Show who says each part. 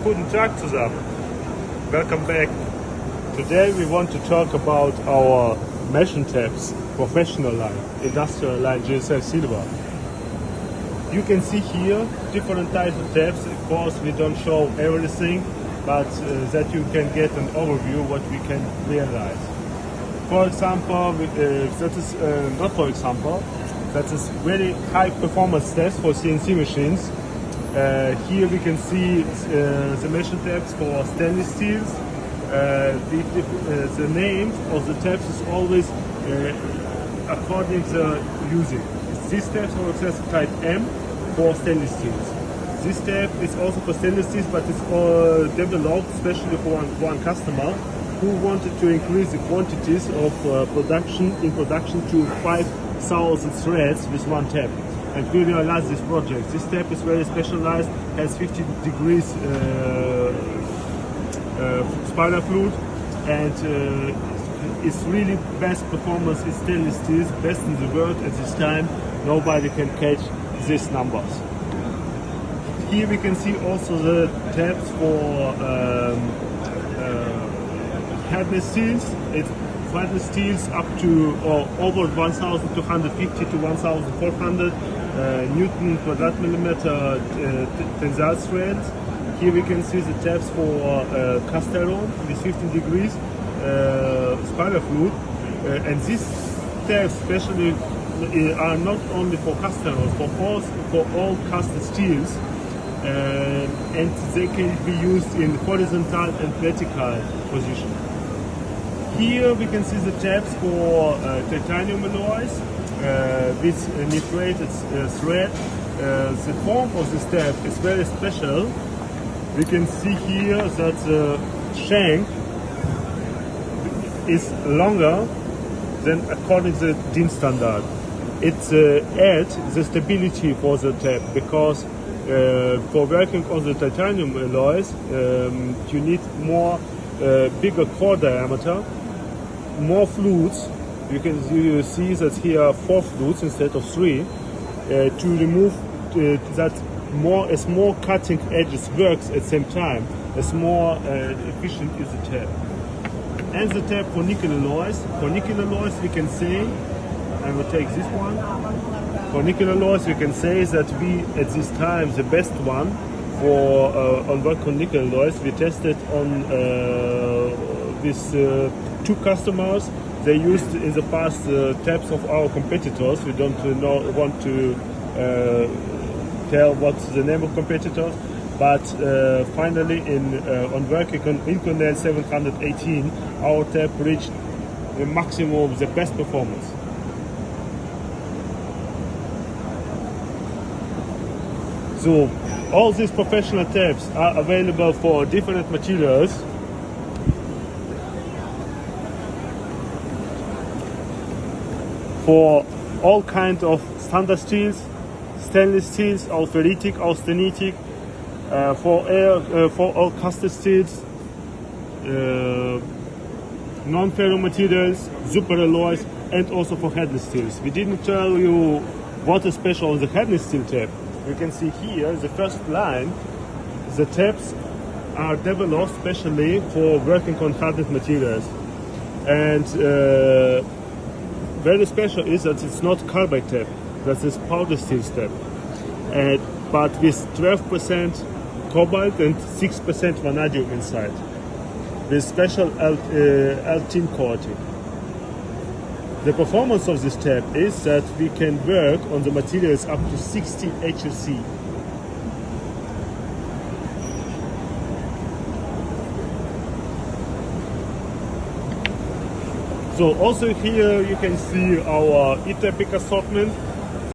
Speaker 1: Guten Tag zusammen. Welcome back. Today we want to talk about our mesh tabs, professional line, industrial line GSR Silver. You can see here different types of tabs. Of course we don't show everything, but that you can get an overview what we can realize. For example, that is very high performance test for CNC machines. Here we can see the mesh tabs for stainless steels. The name of the tabs is always according to using. This tab, for example, type M for stainless steels. This tab is also for stainless steels, but it's developed especially for one customer who wanted to increase the quantities of production to 5,000 threads with one tab. And we realized this project. This tab is very specialized, has 50 degrees spider fluid, and it's really best performance in stainless steel, best in the world at this time. Nobody can catch these numbers. Here we can see also the tabs for headless steels. It's headless steels up to over 1,250 to 1,400 Newton per millimeter tensile strength. Here we can see the tabs for cast iron with 15 degrees spider fluid, and these tabs especially are not only for cast iron, for all casted steels, and they can be used in horizontal and vertical position. Here we can see the tabs for titanium alloys with nitrated thread. The form of this tab is very special. We can see here that the shank is longer than according to the DIN standard. It adds the stability for the tab, because for working on the titanium alloys you need more bigger core diameter, more fluids. You see that here are 4 fluids instead of 3 to remove that as more cutting edges works at the same time, as more efficient is the tab. And the tab for nickel alloys. For nickel alloys we can say, I will take this one. For nickel alloys we can say that we at this time the best one for on work on nickel alloys. We tested on with 2 customers. They used in the past tabs of our competitors. We don't want to tell what's the name of competitors, but finally on working on Inconel 718, our tab reached the maximum, the best performance. So all these professional tabs are available for different materials. For all kinds of standard steels, stainless steels, ferritic, austenitic, for all casted steels, non-ferro materials, super alloys, and also for headless steels. We didn't tell you what is special on the headless steel tab. You can see here the first line. The tabs are developed specially for working on hardened materials, and very special is that it's not carbide tab, that is powder steel tab, but with 12% cobalt and 6% vanadium inside, with special L-tin coating. The performance of this tab is that we can work on the materials up to 60 HFC. So also here you can see our e-tapping assortment.